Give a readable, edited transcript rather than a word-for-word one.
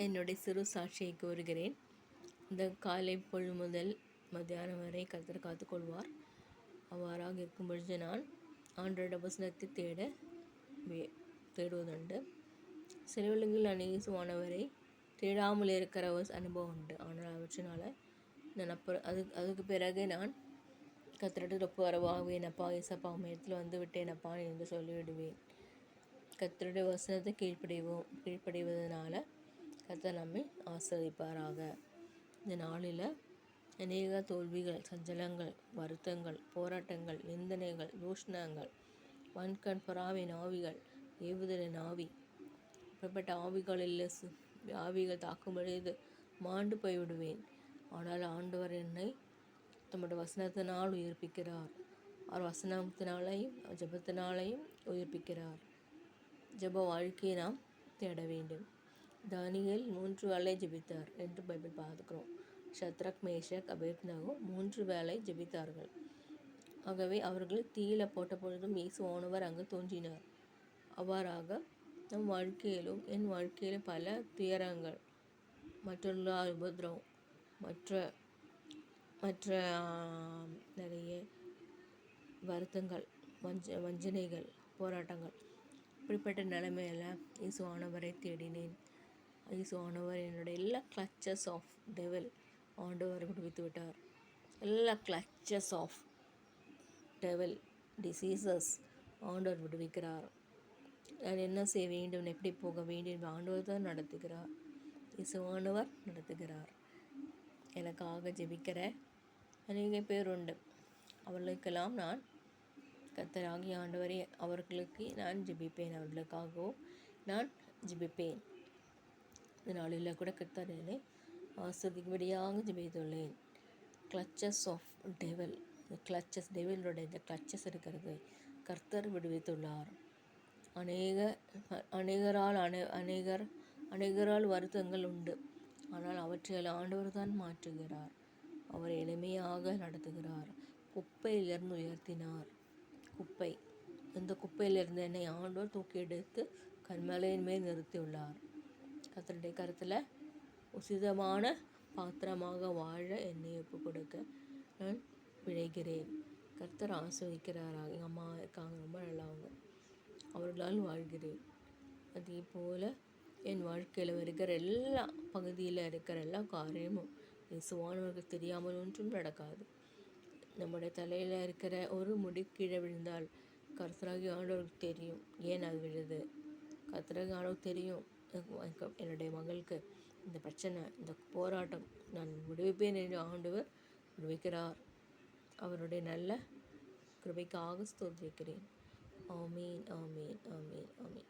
என்னுடைய சிறு சாட்சியை கூறுகிறேன். இந்த காலை பொழுது முதல் மத்தியானம் வரை கர்த்தர் காத்துக்கொள்வார். அவ்வாறாக இருக்கும் பொழுது நான் ஆண்டோட வசனத்தை தேடுவதுண்டு. சில வேளைகளில் நான் இயேசுவானவரை தேடாமல் இருக்கிற ஒரு அனுபவம் உண்டு. ஆனால் அவற்றினால் நான் அதுக்கு பிறகு நான் கர்த்தரிடத்தில் ஒப்பு வரவாகுவேன். அப்பா ஏசப்பா உம்மிடத்தில் வந்து விட்டேனப்பா என்று சொல்லிவிடுவேன். கர்த்தருடைய வசனத்தை கீழ்ப்படிவதனால கர்த்தர் நம்மை ஆசீர்வதிப்பாராக. இந்த நாளில் அநேக தோல்விகள், சஞ்சலங்கள், வருத்தங்கள், போராட்டங்கள், நிந்தனைகள், தூஷணங்கள், வன்கண் புறாவின் ஆவிகள், ஏவுதலின் ஆவி, இப்படிப்பட்ட ஆவிகள் தாக்கும் பொழுது மாண்டு போய்விடுவேன். ஆனால் ஆண்டவர் என்னை தம்முடைய வசனத்தினால் உயிர்ப்பிக்கிறார். அவர் வசனத்தினாலையும் ஜெபத்தினாலையும் உயிர்ப்பிக்கிறார். ஜெப வாழ்க்கையை நாம் தேட வேண்டும். தானியேல் 3 வேளை ஜெபித்தார் என்று பைபிள் பார்க்கிறோம். ஷத்ரக், மேஷக், அபேத்நேகோ 3 வேளை ஜெபித்தார்கள். ஆகவே அவர்கள் தீயில போட்ட பொழுதும் இயேசுவானவர் அங்கு தோன்றினார். அவ்வாறாக நம் வாழ்க்கையிலும் என் வாழ்க்கையிலும் பல துயரங்கள், மற்றொரு உபத்திரவம், மற்ற நிறைய வருத்தங்கள், வஞ்சனைகள், போராட்டங்கள், இப்படிப்பட்ட நிலைமையில இயேசுவானவரை தேடினேன். இயேசுவானவர் என்னுடைய எல்லா கிளச்சஸ் ஆஃப் டெவில் ஆண்டவர் விடுவித்து விட்டார். எல்லா கிளச்சஸ் ஆஃப் டெவில் டிசீசஸ் ஆண்டவர் விடுவிக்கிறார். நான் என்ன செய்ய வேண்டும், எப்படி போக வேண்டும், ஆண்டவர் தான் நடத்துகிறார். இயேசுவானவர் நடத்துகிறார். எனக்காக ஜெபிக்கிற அநேக பேர் உண்டு. அவர்களுக்கெல்லாம் நான் கர்த்தராகிய ஆண்டவரே அவர்களுக்கு நான் ஜெபிப்பேன். அவர்களுக்காகவும் நான் ஜெபிப்பேன். இந்த நாளில் கூட கர்த்தர் என்னை ஆசீர்வதிக்கும்படியாக ஜெபித்துள்ளேன். கிளச்சஸ் ஆஃப் டெவில், டெவிலுடைய இந்த கிளச்சஸ் இருக்கிறது கர்த்தர் விடுவித்துள்ளார். அநேகரால் வருத்தங்கள் உண்டு. ஆனால் அவற்றை ஆண்டவர் தான் மாற்றுகிறார். அவர் எளிமையாக நடத்துகிறார். குப்பையிலிருந்து உயர்த்தினார். இந்த குப்பையிலிருந்து என்னை ஆண்டவர் தூக்கி எடுத்து கன்மலையின் மேல் நிறுத்தியுள்ளார். கர்த்தருடைய கருத்தில் உசிதமான பாத்திரமாக வாழ என்னை ஒப்பு கொடுக்க நான் விழைகிறேன். கர்த்தர் ஆசீர்வதிக்கிறாராக. எங்கள் அம்மா இருக்காங்க, ரொம்ப நல்லவங்க, அவர்களால் வாழ்கிறேன். அதே போல் என் வாழ்க்கையில் இருக்கிற எல்லா பகுதியில் இருக்கிற எல்லா காரியமும் இயேசுவானவருக்கு தெரியாமல் ஒன்றும் நடக்காது. நம்முடைய தலையில் இருக்கிற ஒரு முடி கீழே விழுந்தால் கர்த்தராகி ஆண்டவருக்கு தெரியும் ஏன் அது விழுது. கர்த்தராகி ஆண்டவருக்கு தெரியும் என்னுடைய மகளுக்கு இந்த பிரச்சனை, இந்த போராட்டம் நான் விடுவிப்பேன் என்று ஆண்டவர் விடுவிக்கிறார். அவருடைய நல்ல கிருபைக்காக ஸ்தோத்திரிக்கிறேன். ஆமீன், ஆமீன், ஆமீன், ஆமீன்.